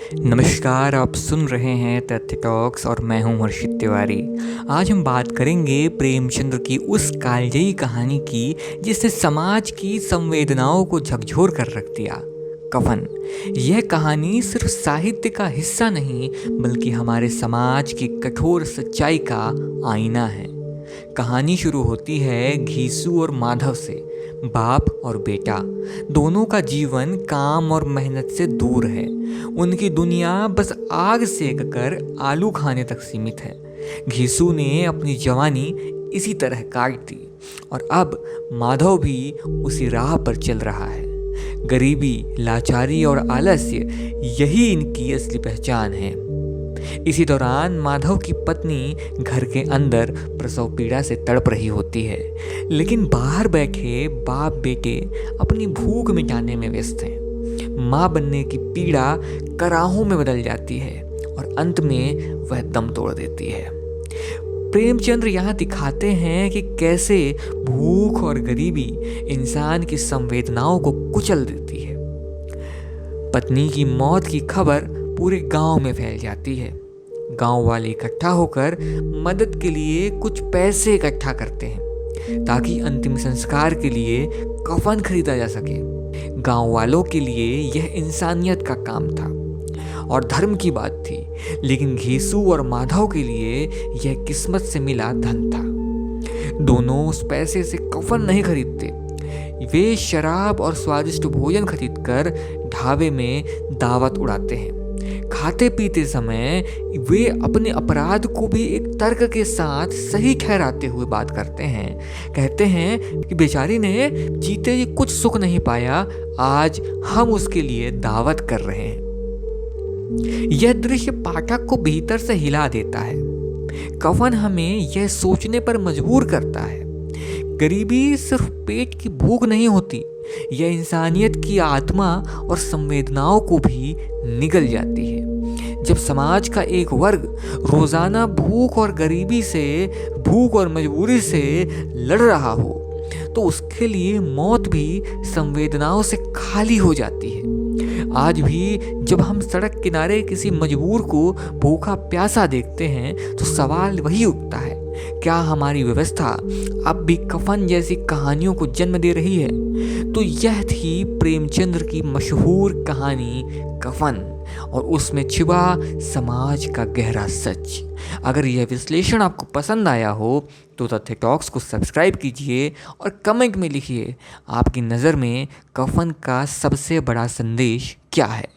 नमस्कार, आप सुन रहे हैं तथ्य टॉक्स और मैं हूं हर्षित तिवारी। आज हम बात करेंगे प्रेमचंद्र की उस कालजयी कहानी की जिसने समाज की संवेदनाओं को झकझोर कर रख दिया, कफन। यह कहानी सिर्फ साहित्य का हिस्सा नहीं बल्कि हमारे समाज की कठोर सच्चाई का आईना है। कहानी शुरू होती है घीसू और माधव से। बाप और बेटा दोनों का जीवन काम और मेहनत से दूर है। उनकी दुनिया बस आग सेक कर आलू खाने तक सीमित है। घीसू ने अपनी जवानी इसी तरह काट दी और अब माधव भी उसी राह पर चल रहा है। गरीबी, लाचारी और आलस्य यही इनकी असली पहचान है। इसी दौरान माधव की पत्नी घर के अंदर प्रसव पीड़ा से तड़प रही होती है, लेकिन बाहर बैठे बाप बेटे अपनी भूख मिटाने में व्यस्त हैं। माँ बनने की पीड़ा कराहों में बदल जाती है और अंत में वह दम तोड़ देती है। प्रेमचंद्र यहाँ दिखाते हैं कि कैसे भूख और गरीबी इंसान की संवेदनाओं को कुचल देती है। पत्नी की मौत की खबर पूरे गांव में फैल जाती है। गांव वाले इकट्ठा होकर मदद के लिए कुछ पैसे इकट्ठा करते हैं ताकि अंतिम संस्कार के लिए कफन खरीदा जा सके। गांव वालों के लिए यह इंसानियत का काम था और धर्म की बात थी, लेकिन घीसू और माधव के लिए यह किस्मत से मिला धन था। दोनों उस पैसे से कफन नहीं खरीदते, वे शराब और स्वादिष्ट भोजन खरीदकर ढाबे में दावत उड़ाते हैं। खाते पीते समय वे अपने अपराध को भी एक तर्क के साथ सही ठहराते हुए बात करते हैं। कहते हैं कि बेचारी ने जीते जी कुछ सुख नहीं पाया, आज हम उसके लिए दावत कर रहे हैं। यह दृश्य पाठक को भीतर से हिला देता है। कफन हमें यह सोचने पर मजबूर करता है, गरीबी सिर्फ पेट की भूख नहीं होती, यह इंसानियत की आत्मा और संवेदनाओं को भी निगल जाती है। जब समाज का एक वर्ग रोजाना भूख और मजबूरी से लड़ रहा हो तो उसके लिए मौत भी संवेदनाओं से खाली हो जाती है। आज भी जब हम सड़क किनारे किसी मजबूर को भूखा प्यासा देखते हैं तो सवाल वही उठता है, क्या हमारी व्यवस्था अब भी कफन जैसी कहानियों को जन्म दे रही है? तो यह थी प्रेमचंद्र की मशहूर कहानी कफन और उसमें छिपा समाज का गहरा सच। अगर यह विश्लेषण आपको पसंद आया हो तो तथ्य टॉक्स को सब्सक्राइब कीजिए और कमेंट में लिखिए आपकी नज़र में कफन का सबसे बड़ा संदेश क्या है।